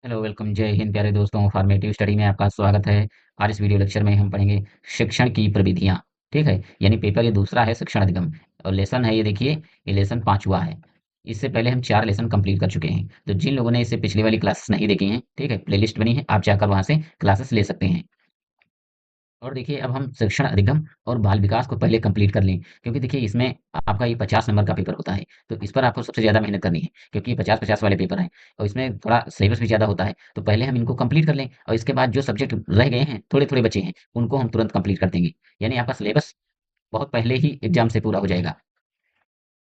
Hello welcome जय हिंद प्यारे दोस्तों फॉर्मेटिव स्टडी में आपका स्वागत है। आज इस वीडियो लेक्चर में हम पढ़ेंगे शिक्षण की प्रविधियां। ठीक है, यानी पेपर ये दूसरा है शिक्षण अधिगम और लेसन है ये देखिए, ये लेसन पांचवा है। इससे पहले हम 4 लेसन कंप्लीट कर चुके हैं। तो जिन लोगों ने इससे पिछली वाली क्लासेस नहीं देखी हैं, ठीक है, प्लेलिस्ट बनी है, आप जाकर वहां से क्लासेस ले सकते हैं। और देखिए अब हम शिक्षण अधिगम और बाल विकास को पहले कंप्लीट कर लें, क्योंकि देखिए इसमें आपका ये 50 नंबर का पेपर होता है। तो इस पर आपको सबसे ज़्यादा मेहनत करनी है, क्योंकि ये 50-50 वाले पेपर हैं और इसमें थोड़ा सिलेबस भी ज़्यादा होता है। तो पहले हम इनको कंप्लीट कर लें और इसके बाद जो सब्जेक्ट रह गए हैं, थोड़े-थोड़े बचे हैं, उनको हम तुरंत कंप्लीट कर देंगे। यानी आपका सिलेबस बहुत पहले ही एग्ज़ाम से पूरा हो जाएगा।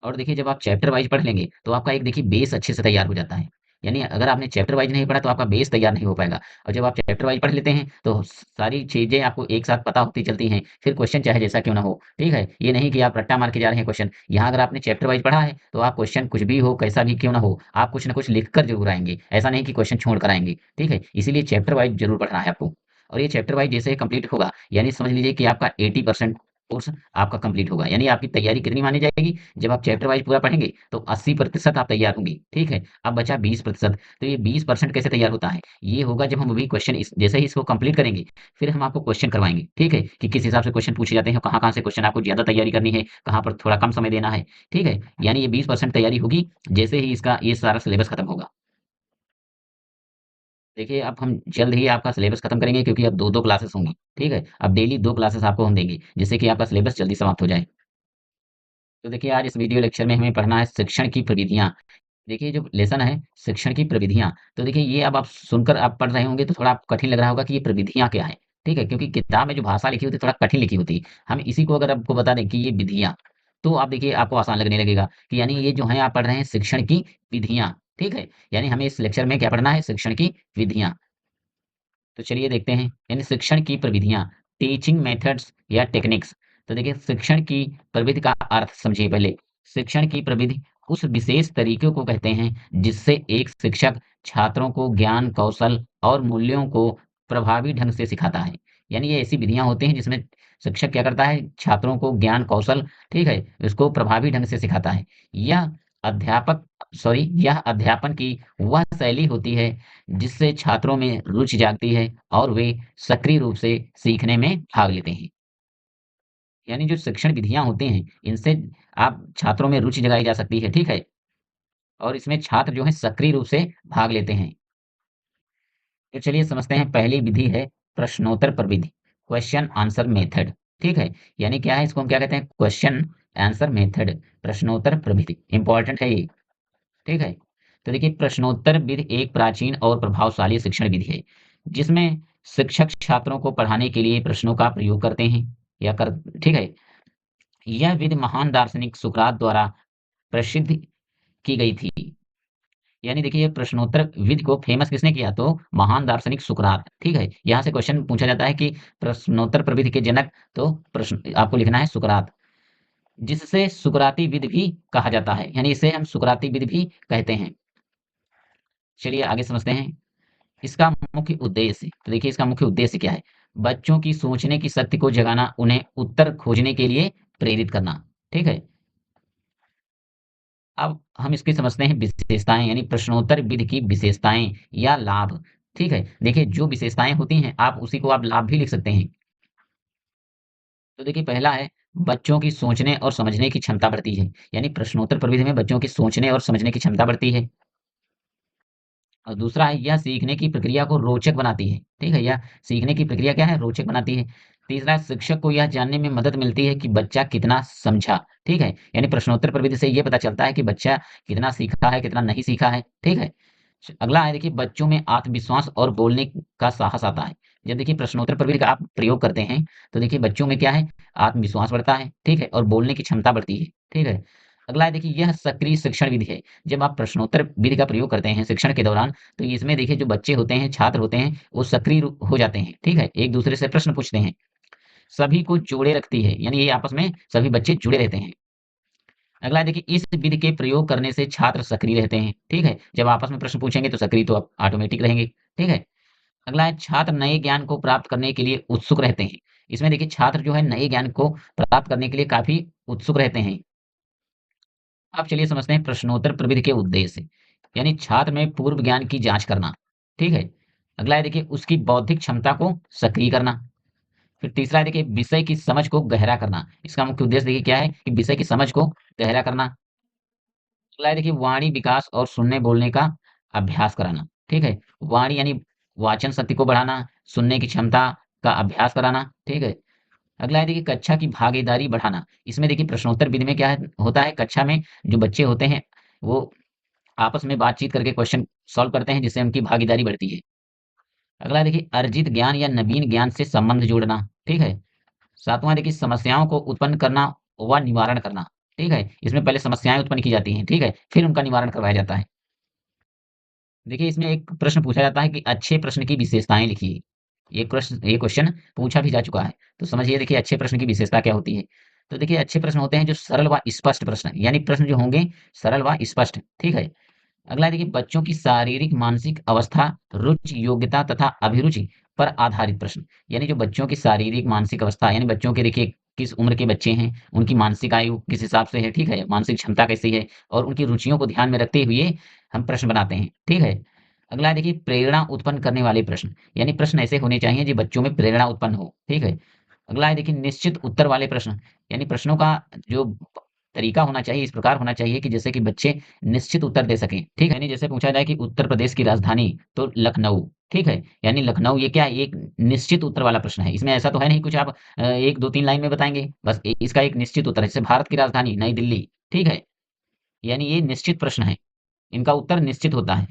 और देखिए जब आप चैप्टर वाइज़ पढ़ लेंगे, तो आपका एक देखिए बेस अच्छे से तैयार हो जाता है। यानी अगर आपने चैप्टर वाइज़ नहीं पढ़ा तो आपका बेस तैयार नहीं हो पाएगा। और जब आप चैप्टर वाइज़ पढ़ लेते हैं, तो सारी चीज़ें आपको एक साथ पता होती चलती हैं। फिर क्वेश्चन चाहे जैसा क्यों ना हो, ठीक है? ये नहीं कि आप रट्टा मार के जा रहे हैं क्वेश्चन। यहाँ अगर आपने चैप्टर वाइज़ पढ़ा है, तो आप क्वेश्चन कुछ भी हो, कैसा भी क्यों ना हो, आप कुछ ना कुछ लिख कर ज़रूर आएँगे। ऐसा नहीं कि क्वेश्चन छोड़ कर आएँगे, ठीक है? इसीलिए चैप्टर वाइज़ ज़रूर पढ़ना है आपको। और ये चैप्टर वाइज़ जैसे ही कंप्लीट होगा, यानी समझ लीजिए कि आपका 80% कोर्स आपका कंप्लीट होगा। यानी आपकी तैयारी कितनी मानी जाएगी? जब आप चैप्टर वाइज़ पूरा पढ़ेंगे, तो 80% आप तैयार होंगे, ठीक है? अब बचा 20%। तो ये 20% कैसे तैयार होता है? ये होगा जब हम अभी क्वेश्चन इस जैसे ही इसको कंप्लीट करेंगे, फिर हम आपको क्वेश्चन करवाएँगे, ठीक है? कि किस हिसाब से क्वेश्चन पूछे जाते हैं, कहाँ-कहाँ से क्वेश्चन आपको ज़्यादा तैयारी करनी है, कहाँ पर थोड़ा कम समय देना है, ठीक है? यानी ये 20% तैयारी होगी, जैसे ही इसका ये सारा सिलेबस खत्म होगा। देखिए, अब हम जल्द ही आपका सिलेबस खत्म करेंगे, क्योंकि अब 2-2 क्लासेस होंगी, ठीक है? अब डेली 2 क्लासेस आपको हम देंगे, जिससे कि आपका सिलेबस जल्दी समाप्त हो जाए। तो देखिए आज इस वीडियो लेक्चर में हमें पढ़ना है शिक्षण की प्रविधियाँ। देखिए जो लेसन है शिक्षण की प्रविधियाँ, तो देखिए ये अब आप सुनकर आप पढ़ रहे होंगे तो थोड़ा आपको कठिन लग रहा होगा कि ये प्रविधियाँ क्या हैं, ठीक है? क्योंकि किताब में जो भाषा लिखी होती है थोड़ा कठिन लिखी होती है। हम इसी को अगर आपको बता दें कि ये विधियाँ, तो आप देखिए आपको आसान लगने लगेगा कि यानी ये जो है आप पढ़ रहे हैं शिक्षण की विधियाँ, ठीक है? यानी हमें इस लेक्चर में क्या पढ़ना है? शिक्षण की विधियाँ। तो चलिए देखते हैं, यानी शिक्षण की प्रविधियाँ, टीचिंग मेथड्स या टेक्निक्स। तो देखिए शिक्षण की प्रविधि का अर्थ समझिए पहले। शिक्षण की प्रविधि उस विशेष तरीके को कहते हैं, जिससे एक शिक्षक छात्रों को ज्ञान, कौशल और मूल्यों को प्रभावी ढंग से सिखाता है। यानी ये ऐसी विधियाँ होती हैं जिसमें शिक्षक क्या करता है, छात्रों को ज्ञान, कौशल, ठीक है, इसको प्रभावी ढंग से सिखाता है। यह अध्यापक यह अध्यापन की वह शैली होती है जिससे छात्रों में रुचि जागती है और वे सक्रिय रूप से सीखने में भाग लेते हैं। यानी जो शिक्षण विधियाँ होती हैं, इनसे आप छात्रों में रुचि जगाई जा सकती है, ठीक है? और इसमें छात्र जो हैं सक्रिय रूप से भाग लेते हैं। तो चलिए समझते हैं, पहली विधि है प्रश्नोत्तर प्रविधि, क्वेश्चन आंसर मेथड, ठीक है? यानी क्या है, इसको हम क्या कहते हैं, क्वेश्चन आंसर मेथड, प्रश्नोत्तर प्रविधि, इम्पोर्टेंट है ये। ठीक है? तो देखिए प्रश्नोत्तर विधि एक प्राचीन और प्रभावशाली शिक्षण विधि है, जिसमें शिक्षक छात्रों को पढ़ाने के लिए प्रश्नों का प्रयोग करते हैं या कर ठीक है? यह विधि महान दार्शनिक सुकरात द्वारा प्रसिद्ध की गई थी। यानी देखिए ये प्रश्नोत्तर विधि को फेमस किसने किया? तो महान दार्शनिक सुकरात, ठीक है? यहाँ से क्वेश्चन पूछा जाता है कि प्रश्नोत्तर प्रविधि के जनक, तो प्रश्न आपको लिखना है सुकरात, जिससे सुकराती विधि भी कहा जाता है। यानी इसे हम सुकराती विधि भी कहते हैं। चलिए आगे समझते हैं। इसका मुख्य उद्देश्य, तो देखिए इसका मुख्य उद्देश्य क्या है? बच्चों की सोचने की शक्ति को जगाना, उन्हें उत्तर खोजने के लिए प्रेरित करना, ठीक है? अब हम इसकी समझते हैं विशेषताएँ, यानी प्रश्नोत्तर विधि की विशेषताएँ या लाभ, ठीक है? देखिए जो विशेषताएँ होती हैं, आप उसी को आप लाभ भी लिख सकते हैं। तो देखिए पहला है, बच्चों की सोचने और समझने की क्षमता बढ़ती है, यानी प्रश्नोत्तर प्रविधि में बच्चों की सोचने और समझने की क्षमता बढ़ती है। और दूसरा है, यह सीखने की प्रक्रिया को रोचक बनाती है, ठीक है? यह सीखने की प्रक्रिया क्या है? रोचक बनाती है। तीसरा है, शिक्षक को यह जानने में मदद मिलती है कि बच्चा कितना समझा, ठीक है? यानी प्रश्नोत्तर प्रविधि से ये पता चलता है कि बच्चा कितना सीखा है, कितना नहीं सीखा है, ठीक है? अगला है देखिए, बच्चों में आत्मविश्वास और बोलने का साहस आता है। जब देखिए प्रश्नोत्तर प्रविधि का आप प्रयोग करते हैं, तो देखिए बच्चों में क्या है? आत्मविश्वास बढ़ता है, ठीक है? और बोलने की क्षमता बढ़ती है, ठीक है? अगला है देखिए, यह सक्रिय शिक्षण विधि है। जब आप प्रश्नोत्तर विधि का प्रयोग करते हैं शिक्षण के दौरान, तो इसमें देखिए जो बच्चे होते हैं, छात्र होते हैं, वो सक्रिय हो जाते हैं, ठीक है? एक-दूसरे से प्रश्न पूछते हैं, सभी को जोड़े रखती है, यानी ये आपस में सभी बच्चे जुड़े रहते हैं। अगला है देखिए, इस विधि के प्रयोग करने से छात्र सक्रिय रहते हैं, ठीक है? जब आपस में प्रश्न पूछेंगे तो सक्रिय तो आप ऑटोमेटिक रहेंगे, ठीक है? अगला है, छात्र नए ज्ञान को प्राप्त करने के लिए उत्सुक रहते हैं। इसमें देखिए छात्र जो है नए ज्ञान को प्राप्त करने के लिए काफ़ी उत्सुक रहते हैं। अब चलिए समझते हैं प्रश्नोत्तर प्रविधि के उद्देश्य, यानी छात्र में पूर्व ज्ञान की जांच करना। ठीक है। अगला है देखिए उसकी बौद्धिक क्षमता को सक्रिय करना। फिर तीसरा है देखिए विषय की समझ को गहरा करना। इसका मुख्य उद्देश्य देखिए क्या है कि विषय की समझ को गहरा करना। अगला है देखिए वाणी विकास और सुनने बोलने का अभ्यास कराना। ठीक है। वाणी यानी वाचन शक्ति को बढ़ाना, सुनने की क्षमता का अभ्यास कराना। ठीक है। अगला है देखिए कक्षा की भागीदारी बढ़ाना। इसमें देखिए प्रश्नोत्तर विधि में क्या है होता है, कक्षा में जो बच्चे होते हैं वो आपस में बातचीत करके क्वेश्चन सॉल्व करते हैं, जिससे उनकी भागीदारी बढ़ती है। अगला देखिए अर्जित ज्ञान या नवीन ज्ञान से संबंध जोड़ना। ठीक है। सातवां देखिए समस्याओं को उत्पन्न करना व निवारण करना। ठीक है। इसमें पहले समस्याएं उत्पन्न की जाती हैं, ठीक है, फिर उनका निवारण करवाया जाता है। देखिए इसमें एक प्रश्न पूछा जाता है कि अच्छे प्रश्न की विशेषताएं लिखिए। ये क्वेश्चन पूछा भी जा चुका है। तो समझिए देखिए अच्छे प्रश्न की विशेषता क्या होती है। तो देखिए अच्छे प्रश्न होते हैं जो सरल व स्पष्ट प्रश्न, यानी प्रश्न जो होंगे सरल व स्पष्ट। ठीक है। अगला देखिए बच्चों की शारीरिक मानसिक अवस्था, रुचि योग्यता तथा अभिरुचि पर आधारित प्रश्न। यानी जो बच्चों की शारीरिक मानसिक अवस्था, यानी बच्चों के देखिए किस उम्र के बच्चे हैं, उनकी मानसिक आयु किस हिसाब से है, ठीक है, मानसिक क्षमता कैसी है, और उनकी रुचियों को ध्यान में रखते हुए हम प्रश्न बनाते हैं। ठीक है। अगला है देखिए प्रेरणा उत्पन्न करने वाले प्रश्न। यानी प्रश्न ऐसे होने चाहिए जो बच्चों में प्रेरणा उत्पन्न हो। ठीक है। अगला है देखिए निश्चित उत्तर वाले प्रश्न। यानी प्रश्नों का जो तरीका होना चाहिए इस प्रकार होना चाहिए कि जैसे कि बच्चे निश्चित उत्तर दे सकें। ठीक है। यानी जैसे पूछा जाए कि उत्तर प्रदेश की राजधानी, तो लखनऊ। ठीक है। यानी लखनऊ ये क्या है, एक निश्चित उत्तर वाला प्रश्न है। इसमें ऐसा तो है नहीं कुछ आप 1 2 3 लाइन में बताएंगे, बस इसका एक निश्चित उत्तर है। जैसे भारत की राजधानी नई दिल्ली। ठीक है। यानी ये निश्चित प्रश्न है, इनका उत्तर निश्चित होता है।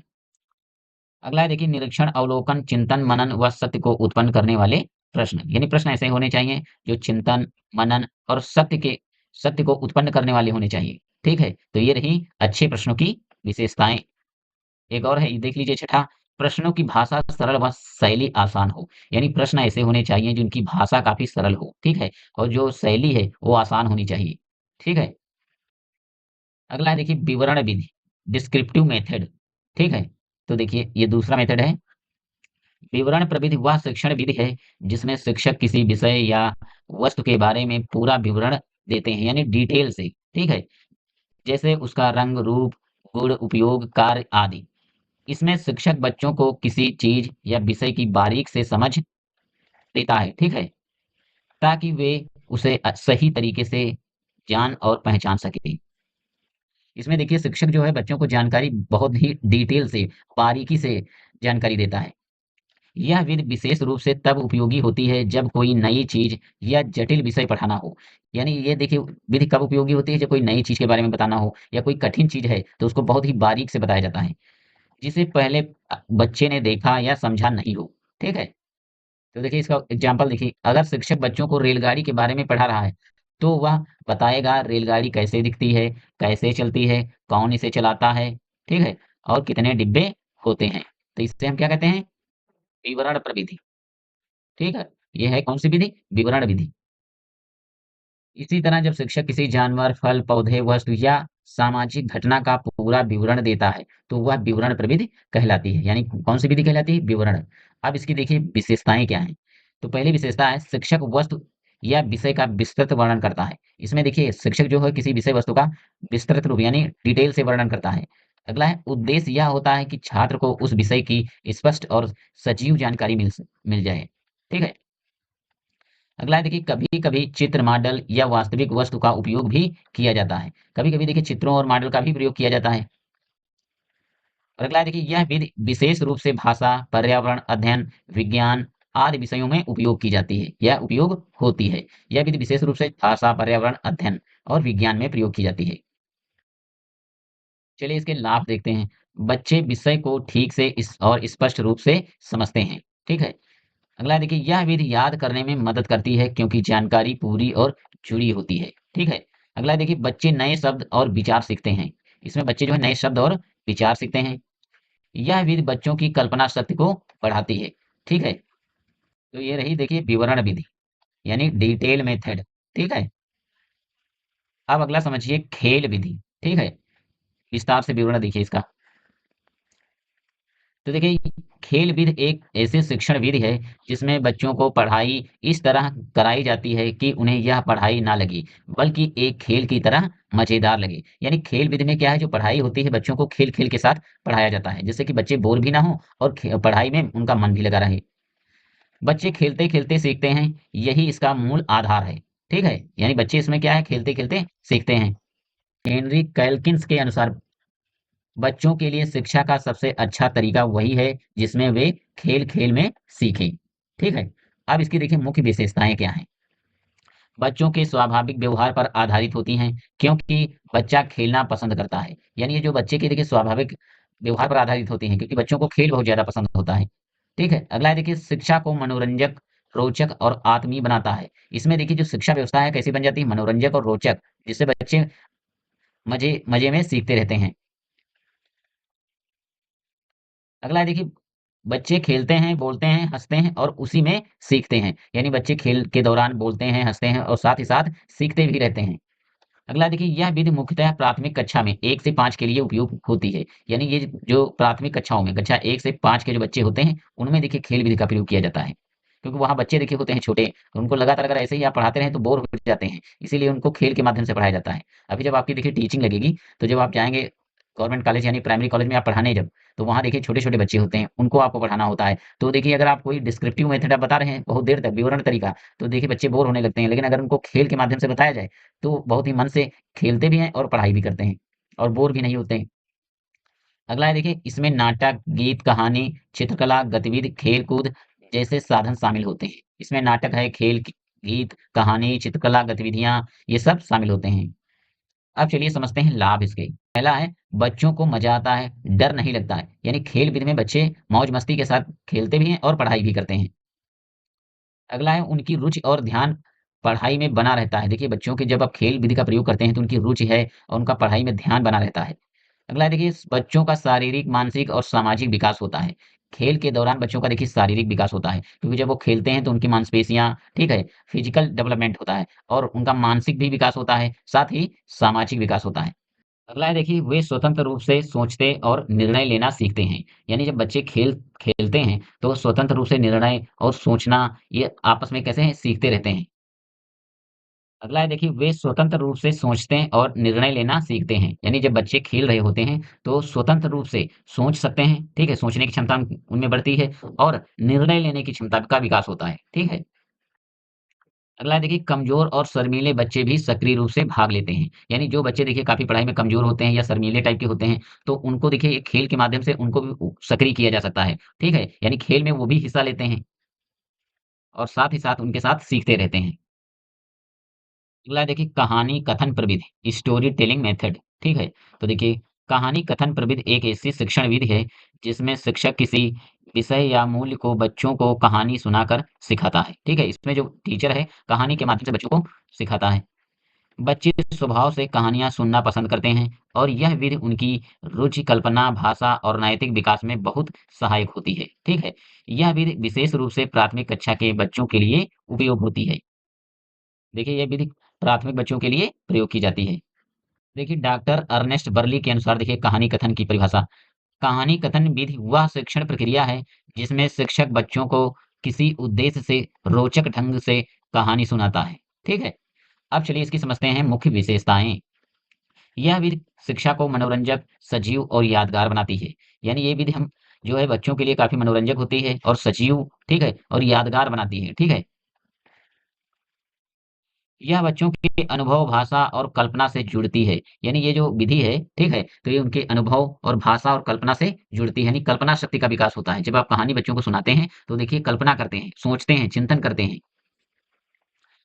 अगला है देखिए निरीक्षण अवलोकन चिंतन मनन व सत्य को उत्पन्न करने वाले प्रश्न। यानी प्रश्न ऐसे होने चाहिए जो चिंतन, मनन और सत्य को उत्पन्न करने वाले होने चाहिए। ठीक है। तो ये रही अच्छे प्रश्नों की विशेषताएं। एक और है, ये देख लीजिए छठा, प्रश्नों की भाषा सरल व शैली आसान हो। यानी प्रश्न ऐसे होने चाहिए जिनकी भाषा काफी सरल हो। ठीक है। और जो शैली है वो आसान होनी चाहिए। ठीक है। अगला है देखिए विवरण विधि, डिस्क्रिप्टिव मेथड। ठीक है। तो देखिए ये दूसरा मेथड है। विवरण प्रविधि वह शिक्षण विधि है जिसमें शिक्षक किसी विषय या वस्तु के बारे में पूरा विवरण देते हैं, यानी डिटेल से। ठीक है। जैसे उसका रंग, रूप, गुण, उपयोग, कार्य आदि। इसमें शिक्षक बच्चों को किसी चीज या विषय की बारीक से समझ देता है। ठीक है। ताकि वे उसे सही तरीके से जान और पहचान सके। इसमें देखिए शिक्षक जो है बच्चों को जानकारी बहुत ही डिटेल से, बारीकी से जानकारी देता है। यह विधि विशेष रूप से तब उपयोगी होती है जब कोई नई चीज या जटिल विषय पढ़ाना हो। यानी ये देखिए विधि कब उपयोगी होती है, जब कोई नई चीज के बारे में बताना हो या कोई कठिन चीज है तो उसको बहुत ही बारीक से बताया जाता है, जिसे पहले बच्चे ने देखा या समझा नहीं हो। ठीक है। तो देखिए इसका एग्जाम्पल देखिए, अगर शिक्षक बच्चों को रेलगाड़ी के बारे में पढ़ा रहा है तो वह बताएगा रेलगाड़ी कैसे दिखती है, कैसे चलती है, कौन इसे चलाता है, ठीक है, और कितने डिब्बे होते हैं। तो इससे हम क्या कहते हैं, विवरण प्रविधि। ठीक है। ये है कौन सी विधि, विवरण विधि। इसी तरह जब शिक्षक किसी जानवर, फल, पौधे, वस्तु या सामाजिक घटना का पूरा विवरण देता है तो वह विवरण प्रविधि कहलाती है। यानी कौन सी विधि कहलाती है, विवरण। अब इसकी देखिए विशेषताएं क्या हैं। तो पहली विशेषता है शिक्षक वस्तु या विषय का विस्तृत वर्णन करता है। इसमें देखिए शिक्षक जो है किसी विषय वस्तु का विस्तृत रूप यानी डिटेल से वर्णन करता है। अगला है उद्देश्य यह होता है कि छात्र को उस विषय की स्पष्ट और सजीव जानकारी मिल जाए। ठीक है। अगला है देखिए कभी-कभी चित्र, मॉडल या वास्तविक वस्तु का उपयोग भी किया जाता है। कभी-कभी देखिए चित्रों और मॉडल का भी प्रयोग किया जाता है। और अगला है देखिए यह विधि विशेष रूप से भाषा, पर्यावरण अध्ययन, विज्ञान आदि विषयों में उपयोग की जाती है या उपयोग होती है। यह विधि विशेष रूप से भाषा, पर्यावरण अध्ययन और विज्ञान में प्रयोग की जाती है। चलिए इसके लाभ देखते हैं। बच्चे विषय को ठीक से इस और स्पष्ट रूप से समझते हैं। ठीक है। अगला देखिए यह विधि याद करने में मदद करती है क्योंकि जानकारी पूरी और जुड़ी होती है। ठीक है। अगला देखिए बच्चे नए शब्द और विचार सीखते हैं। इसमें बच्चे जो है नए शब्द और विचार सीखते हैं। यह विधि बच्चों की कल्पना शक्ति को बढ़ाती है। ठीक है। तो ये रही देखिए विवरण विधि यानी डिटेल मेथड। ठीक है। अब अगला समझिए खेल विधि। ठीक है। विस्तार से विवरण देखिए इसका। तो देखिए खेल विधि एक ऐसी शिक्षण विधि है जिसमें बच्चों को पढ़ाई इस तरह कराई जाती है कि उन्हें यह पढ़ाई ना लगे, बल्कि एक खेल की तरह मजेदार लगे। यानी खेल विधि में क्या है, जो पढ़ाई होती है बच्चों को खेल खेल के साथ पढ़ाया जाता है, जिससे कि बच्चे बोर भी ना हो और पढ़ाई में उनका मन भी लगा रहे। बच्चे खेलते खेलते सीखते हैं, यही इसका मूल आधार है। ठीक है, यानी बच्चे इसमें क्या है, खेलते खेलते सीखते हैं। हेनरी कैल्किन्स के अनुसार बच्चों के लिए शिक्षा का सबसे अच्छा तरीका वही है जिसमें वे खेल खेल में सीखें। ठीक है, अब इसकी देखिए मुख्य विशेषताएं क्या हैं। बच्चों के स्वाभाविक व्यवहार पर आधारित होती हैं, क्योंकि बच्चा खेलना पसंद करता है। यानी ये जो बच्चे के देखिए स्वाभाविक व्यवहार पर आधारित होती हैं, क्योंकि बच्चों को खेल बहुत ज्यादा पसंद होता है। ठीक है, अगला है देखिए शिक्षा को मनोरंजक, रोचक और आत्मीय बनाता है। इसमें देखिए जो शिक्षा व्यवस्था है कैसी बन जाती है, मनोरंजक और रोचक, जिससे बच्चे मजे मजे में सीखते रहते हैं। अगला है देखिए बच्चे खेलते हैं, बोलते हैं, हँसते हैं और उसी में सीखते हैं। यानी बच्चे खेल के दौरान बोलते हैं, हँसते हैं और साथ ही साथ सीखते भी रहते हैं। अगला देखिए यह विधि मुख्यतः प्राथमिक कक्षा में 1 से 5 के लिए उपयोग होती है। यानी ये जो प्राथमिक कक्षाओं में कक्षा 1 से 5 के जो बच्चे होते हैं, उनमें देखिए खेल विधि का प्रयोग किया जाता है। क्योंकि वहाँ बच्चे देखिए होते हैं छोटे, उनको लगातार अगर ऐसे ही आप पढ़ाते रहें तो बोर हो जाते हैं। इसीलिए उनको खेल के माध्यम से पढ़ाया जाता है। अभी जब आपकी देखिए टीचिंग लगेगी, तो जब आप जाएँगे गवर्नमेंट कॉलेज यानी प्राइमरी कॉलेज में आप पढ़ाने जब, तो वहाँ देखिए छोटे-छोटे बच्चे होते हैं, उनको आपको पढ़ाना होता है। तो देखिए अगर आप कोई डिस्क्रिप्टिव मेथड आप बता रहे हैं बहुत देर तक विवरण तरीका, तो देखिए बच्चे बोर होने लगते हैं। लेकिन अगर उनको खेल के माध्यम से बताया जाए, तो बहुत ही मन से खेलते भी हैं और पढ़ाई भी करते हैं और बोर भी नहीं होते हैं। अगला है देखिए इसमें नाटक, गीत, कहानी, चित्रकला, गतिविधि, खेल-कूद जैसे साधन शामिल होते हैं। इसमें नाटक है, गीत, कहानी, चित्रकला, गतिविधियाँ ये सब शामिल होते हैं। अब चलिए समझते हैं लाभ इसके। पहला है बच्चों को मज़ा आता है, डर नहीं लगता है। यानी खेल विधि में बच्चे मौज-मस्ती के साथ खेलते भी हैं और पढ़ाई भी करते हैं। अगला है उनकी रुचि और ध्यान पढ़ाई में बना रहता है। देखिए बच्चों के जब आप खेल विधि का प्रयोग करते हैं तो उनकी रुचि है और उनका पढ़ाई में ध्यान बना रहता है। अगला है देखिए बच्चों का शारीरिक, मानसिक और सामाजिक विकास होता है। खेल के दौरान बच्चों का देखिए शारीरिक विकास होता है, क्योंकि जब वो खेलते हैं तो उनकी मांसपेशियाँ, ठीक है, फिजिकल डेवलपमेंट होता है और उनका मानसिक भी विकास होता है, साथ ही सामाजिक विकास होता है। अगला है देखिए वे स्वतंत्र रूप से सोचते और निर्णय लेना सीखते हैं। यानी जब बच्चे खेलते हैं तो वो स्वतंत्र रूप से निर्णय और सोचना ये आपस में कैसे हैं सीखते रहते हैं। अगला है देखिए वे स्वतंत्र रूप से सोचते हैं और निर्णय लेना सीखते हैं। यानी जब बच्चे खेल रहे होते हैं तो स्वतंत्र रूप से सोच सकते हैं, ठीक है? सोचने की क्षमता उनमें बढ़ती है और निर्णय लेने की क्षमता का विकास होता है, ठीक है? अगला है देखिए कमजोर और शर्मीले बच्चे भी सक्रिय रूप से भाग लेते हैं। यानी जो बच्चे देखिए काफ़ी पढ़ाई में कमजोर होते हैं या शर्मीले टाइप के होते हैं, तो उनको देखिए एक खेल के माध्यम से उनको भी सक्रिय किया जा सकता है, ठीक है? यानी खेल में वो भी हिस्सा लेते हैं और साथ ही साथ उनके साथ सीखते रहते हैं। अगला है देखिए कहानी कथन प्रविधि, स्टोरी टेलिंग मेथड, ठीक है? तो देखिए कहानी कथन प्रविधि एक ऐसी शिक्षण विधि है जिसमें शिक्षक किसी विषय या मूल्य को बच्चों को कहानी सुनाकर सिखाता है, ठीक है? इसमें जो टीचर है कहानी के माध्यम से बच्चों को सिखाता है। बच्चे स्वभाव से कहानियाँ सुनना पसंद करते हैं और यह विधि उनकी रुचि, कल्पना, भाषा और नैतिक विकास में बहुत सहायक होती है, ठीक है? यह विधि विशेष रूप से प्राथमिक कक्षा के बच्चों के लिए उपयोग होती है। देखिए यह विधि प्राथमिक बच्चों के लिए प्रयोग की जाती है। देखिए डॉक्टर अर्नेस्ट बर्ली के अनुसार देखिए कहानी कथन की परिभाषा, कहानी कथन विधि वह शिक्षण प्रक्रिया है जिसमें शिक्षक बच्चों को किसी उद्देश्य से रोचक ढंग से कहानी सुनाता है, ठीक है? अब चलिए इसकी समझते हैं मुख्य विशेषताएँ। यह विधि शिक्षा को मनोरंजक, सजीव और यादगार बनाती है। यानी ये विधि हम जो है बच्चों के लिए काफ़ी मनोरंजक होती है और सजीव, ठीक है? और यादगार बनाती है, ठीक है? यह बच्चों के अनुभव, भाषा और कल्पना से जुड़ती है। यानी ये जो विधि है, ठीक है? तो ये उनके अनुभव और भाषा और कल्पना से जुड़ती है, यानी कल्पना शक्ति का विकास होता है। जब आप कहानी बच्चों को सुनाते हैं, तो देखिए कल्पना करते हैं, सोचते हैं, चिंतन करते हैं।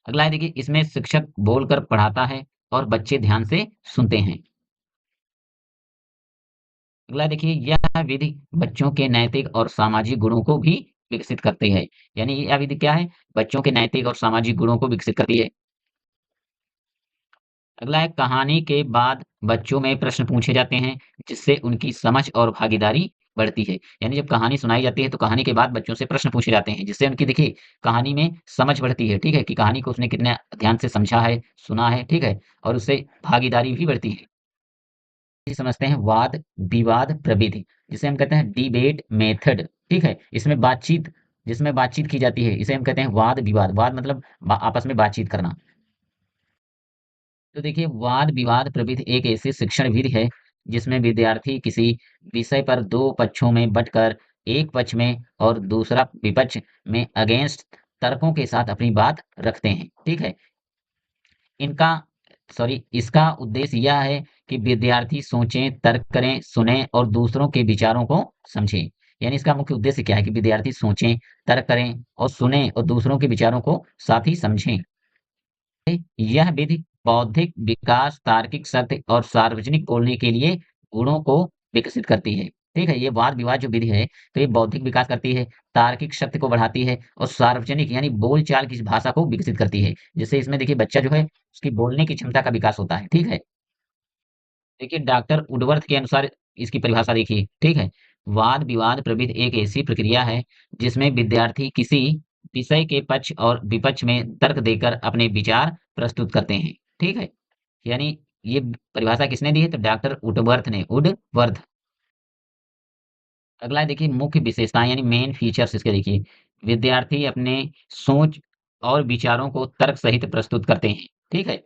अगला है देखिए इसमें शिक्षक बोलकर पढ़ाता है और बच्चे ध्यान से सुनते हैं। अगला देखिए यह विधि बच्चों के नैतिक और सामाजिक गुणों को भी विकसित करती है। यानी यह विधि क्या है? बच्चों के नैतिक और सामाजिक गुणों को विकसित करती है। अगला है कहानी के बाद बच्चों में प्रश्न पूछे जाते हैं जिससे उनकी समझ और भागीदारी बढ़ती है। यानी जब कहानी सुनाई जाती है तो कहानी के बाद बच्चों से प्रश्न पूछे जाते हैं जिससे उनकी देखिए कहानी में समझ बढ़ती है, ठीक है? कि कहानी को उसने कितने ध्यान से समझा है, सुना है, ठीक है? और उससे भागीदारी भी बढ़ती है। ये समझते हैं वाद विवाद प्रविधि जिसे हम कहते हैं डिबेट मेथड, ठीक है? इसमें बातचीत जिसमें बातचीत की जाती है, इसे हम कहते हैं वाद-विवाद। वाद मतलब आपस में बातचीत करना। तो देखिए वाद-विवाद प्रविधि एक ऐसी शिक्षण विधि है, जिसमें विद्यार्थी किसी विषय पर 2 पक्षों में बँटकर एक पक्ष में और दूसरा विपक्ष में अगेंस्ट तर्कों के साथ अपनी बात रखते हैं, ठीक है? इनका इसका उद्देश्य यह है कि विद्यार्थी सोचें, तर्क करें, सुनें और दूसरों के विचारों को समझें। यानी इसका मुख्य उद्देश्य क्या है कि विद्यार्थी सोचें, तर्क करें और सुनें और दूसरों के विचारों को साथ ही समझें। यह विधि बौद्धिक विकास, तार्किक शक्ति और सार्वजनिक बोलने के लिए गुणों को विकसित करती है। ठीक है? ये वाद-विवाद जो विधि है, तो ये बौद्धिक विकास करती है, तार्किक शक्ति को बढ़ाती है और सार्वजनिक यानी बोलचाल की भाषा को विकसित करती है। जिससे इसमें देखिए बच्चा जो है, उसकी बोलने की क्षमता का विकास होता है। ठीक है? देखिए डॉक्टर वुडवर्थ के अनुसार इसकी परिभाषा देखिए, ठीक है? वाद-विवाद प्रविधि एक ऐसी प्रक्रिया है, जिसमें विद्यार्थी किसी विषय के पक्ष और विपक्ष में तर्क देकर अपने विचार प्रस्तुत करते हैं। ठीक है? यानी ये परिभाषा किसने दी है? तो डॉक्टर वुडवर्थ ने, वुडवर्थ। अगला है देखिए मुख्य विशेषताएँ यानी मेन फीचर्स इसके देखिए। विद्यार्थी अपने सोच और विचारों को तर्क सहित प्रस्तुत करते हैं। ठीक है?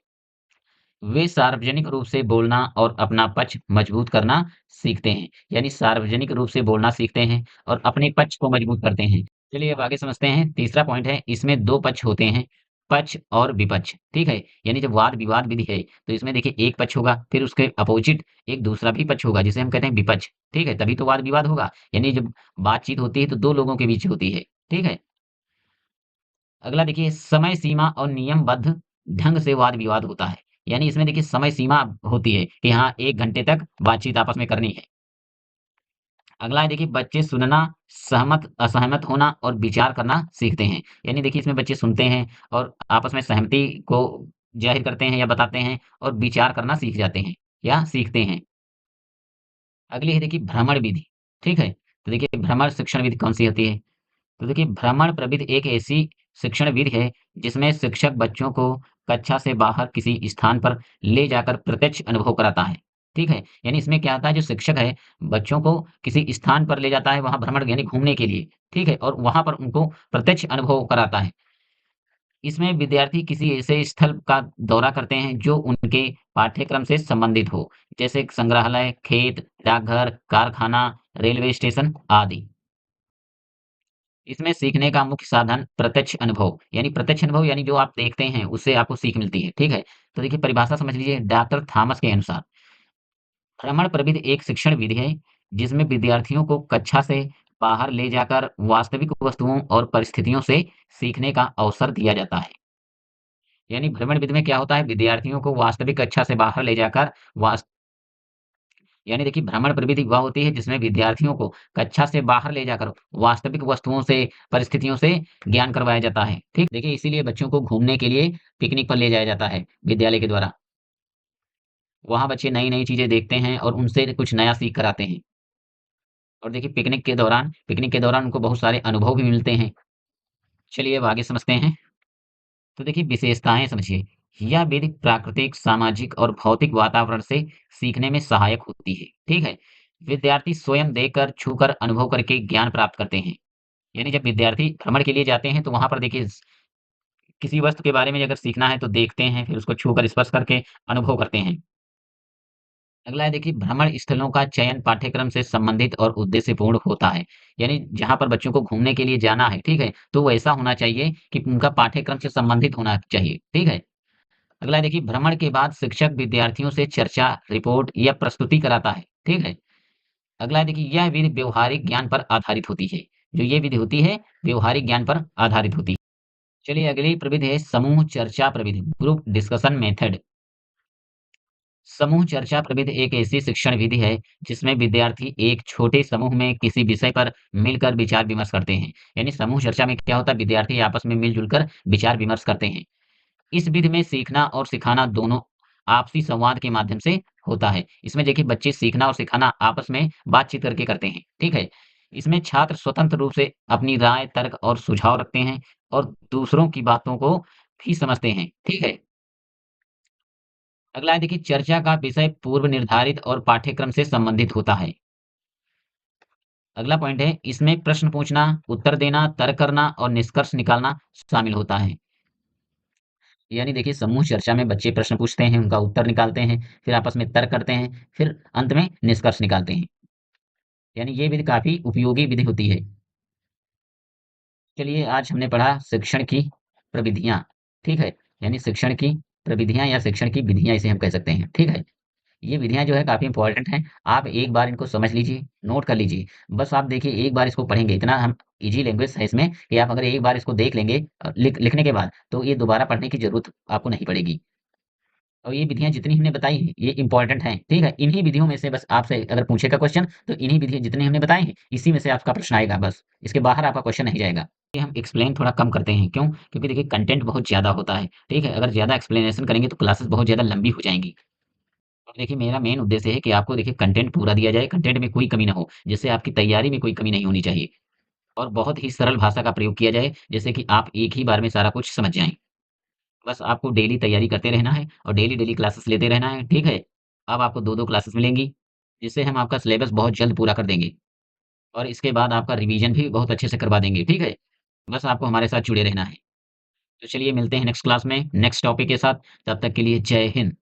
वे सार्वजनिक रूप से बोलना और अपना पक्ष मजबूत करना सीखते हैं। यानी सार्वजनिक रूप से बोलना सीखते हैं और अपने पक्ष को मजबूत करते हैं। चलिए अब आगे समझते हैं। तीसरा पॉइंट है इसमें 2 पक्ष होते हैं, पक्ष और विपक्ष, ठीक है? यानी जब वाद-विवाद विधि है, तो इसमें देखिए एक पक्ष होगा, फिर उसके अपोजिट एक दूसरा भी पक्ष होगा, जिसे हम कहते हैं विपक्ष, ठीक है? तभी तो वाद-विवाद होगा। यानी जब बातचीत होती है, तो 2 लोगों के बीच होती है, ठीक है? अगला देखिए समय सीमा और नियमबद्ध ढंग से वाद-विवाद होता है। यानी इसमें देखिए समय सीमा होती है कि हाँ, 1 घंटे तक बातचीत आपस में करनी है। अगला है देखिए बच्चे सुनना, सहमत असहमत होना और विचार करना सीखते हैं। यानी देखिए इसमें बच्चे सुनते हैं और आपस में सहमति को ज़ाहिर करते हैं या बताते हैं और विचार करना सीख जाते हैं या सीखते हैं। अगली है देखिए भ्रमण विधि, ठीक है? तो देखिए भ्रमण शिक्षण विधि कौन-सी होती है? तो देखिए भ्रमण प्रविधि एक ऐसी शिक्षण विधि है जिसमें शिक्षक बच्चों को कक्षा से बाहर किसी स्थान पर ले जाकर प्रत्यक्ष अनुभव कराता है। ठीक है? यानी इसमें क्या होता है जो शिक्षक है बच्चों को किसी स्थान पर ले जाता है वहाँ भ्रमण यानी घूमने के लिए। ठीक है? और वहाँ पर उनको प्रत्यक्ष अनुभव कराता है। इसमें विद्यार्थी किसी ऐसे स्थल का दौरा करते हैं जो उनके पाठ्यक्रम से संबंधित हो, जैसे संग्रहालय, खेत, डाकघर, कारखाना, रेलवे स्टेशन आदि। इसमें सीखने का मुख्य साधन प्रत्यक्ष अनुभव यानी जो आप देखते हैं, उससे आपको सीख मिलती है, ठीक है? तो देखिए परिभाषा समझ लीजिए डॉक्टर थॉमस के अनुसार, भ्रमण प्रविधि एक शिक्षण विधि है, जिसमें विद्यार्थियों को कक्षा से बाहर ले जाकर वास्तविक वस्तुओं और परिस्थितियों से सीखने का अवसर दिया जाता है। यानी भ्रमण विधि में क्या होता है, विद्यार्थियों को वास्तविक कक्षा से बाहर ले जाकर वास यानी देखिए भ्रमण प्रविधि वह होती है जिसमें विद्यार्थियों को कक्षा से बाहर ले जाकर वास्तविक वस्तुओं से, परिस्थितियों से ज्ञान करवाया जाता है। ठीक? देखिए इसीलिए बच्चों को घूमने के लिए पिकनिक पर ले जाया जाता है विद्यालय के द्वारा। वहाँ बच्चे नई-नई चीज़ें देखते हैं और उनसे कुछ नया सीख कर आते हैं। और देखिए पिकनिक के दौरान उनको बहुत सारे अनुभव भी मिलते हैं। चलिए अब आगे समझते हैं। तो देखिए विशेषताएँ समझिए। यह विधि प्राकृतिक, सामाजिक और भौतिक वातावरण से सीखने में सहायक होती है। ठीक है? विद्यार्थी स्वयं देखकर, छूकर, अनुभव करके ज्ञान प्राप्त करते हैं। यानी जब विद्यार्थी भ्रमण के लिए जाते हैं तो वहाँ पर देखिए किसी वस्तु के बारे में अगर सीखना है तो देखते हैं, फिर उसको छूकर स्पर्श करके अनुभव करते हैं। अगला है देखिए भ्रमण स्थलों का चयन पाठ्यक्रम से संबंधित और उद्देश्यपूर्ण होता है। यानी जहाँ पर बच्चों को घूमने के लिए जाना है, ठीक है? तो वो ऐसा होना चाहिए कि उनका पाठ्यक्रम से संबंधित होना चाहिए, ठीक है? अगला है देखिए भ्रमण के बाद शिक्षक विद्यार्थियों से चर्चा, रिपोर्ट या प्रस्तुति कराता है, ठीक है? अगला है देखिए यह विधि व्यवहारिक ज्ञान पर आधारित होती है। जो ये विधि होती है, व्यवहारिक ज्ञान पर आधारित होती है। चलिए अगली प्रविधि है समूह चर्चा प्रविधि, ग्रुप डिस्कशन मेथड। समूह चर्चा प्रविधि एक ऐसी शिक्षण विधि है जिसमें विद्यार्थी एक छोटे समूह में किसी विषय पर मिलकर विचार विमर्श करते हैं। यानी समूह चर्चा में क्या होता है विद्यार्थी आपस में मिलजुल कर विचार विमर्श करते हैं। इस विधि में सीखना और सिखाना दोनों आपसी संवाद के माध्यम से होता है। इसमें देखिए बच्चे सीखना और सिखाना आपस में बातचीत करके करते हैं, ठीक है? इसमें छात्र स्वतंत्र रूप से अपनी राय, तर्क और सुझाव रखते हैं और दूसरों की बातों को भी समझते हैं, ठीक है? अगला है देखिए चर्चा का विषय पूर्व निर्धारित और पाठ्यक्रम से संबंधित होता है। अगला पॉइंट है, इसमें प्रश्न पूछना, उत्तर देना, तर्क करना और निष्कर्ष निकालना शामिल होता है। यानी देखिए समूह चर्चा में बच्चे प्रश्न पूछते हैं, उनका उत्तर निकालते हैं, फिर आपस में तर्क करते हैं, फिर अंत में निष्कर्ष निकालते हैं। यानी ये विधि काफ़ी उपयोगी विधि होती है। चलिए आज हमने पढ़ा शिक्षण की प्रविधियाँ, ठीक है? यानी शिक्षण की प्रविधियाँ या शिक्षण की विधियाँ इसे हम कह सकते हैं, ठीक है? ये विधियाँ जो है काफ़ी इम्पोर्टेंट हैं। आप एक बार इनको समझ लीजिए, नोट कर लीजिए। बस आप देखिए एक बार इसको पढ़ेंगे, इतना हम ईज़ी लैंग्वेज है इसमें कि आप अगर एक बार इसको देख लेंगे लिखने के बाद, तो ये दोबारा पढ़ने की ज़रूरत आपको नहीं पड़ेगी। और ये विधियाँ जितनी हमने बताई हैं, ये इम्पोर्टेंट हैं, ठीक है? इन्हीं विधियों में से बस आपसे अगर पूछेगा क्वेश्चन, तो इन्हीं विधियाँ जितनी हमने बताई हैं, इसी में से आपका प्रश्न आएगा बस। इसके बाहर आपका क्वेश्चन नहीं जाएगा। ये हम एक्सप्लेन थोड़ा कम करते हैं, क्यों? क्योंकि देखिए कंटेंट बहुत ज़्यादा होता है, ठीक है? अगर ज़्यादा एक्सप्लेनेशन करेंगे तो क्लासेस बहुत ज़्यादा लंबी हो जाएँगी। और देखिए मेरा मेन उद्देश्य है कि आपको देखिए कंटेंट पूरा दिया जाए, कंटेंट में कोई कमी ना हो, जिससे आपकी तैयारी में कोई कमी नहीं होनी चाहिए। और बहुत ही सरल भाषा का प्रयोग किया जाए, जिससे कि आप एक ही बार में सारा कुछ समझ जाएँ। बस आपको डेली तैयारी करते रहना है और डेली-डेली क्लासेस लेते रहना है, ठीक है? अब आपको 2-2 क्लासेस मिलेंगी, जिससे हम आपका सिलेबस बहुत जल्द पूरा कर देंगे और इसके बाद आपका रिवीजन भी बहुत अच्छे से करवा देंगे, ठीक है? बस आपको हमारे साथ जुड़े रहना है। तो चलिए मिलते हैं नेक्स्ट क्लास में, नेक्स्ट टॉपिक के साथ, तब तक के लिए जय हिंद।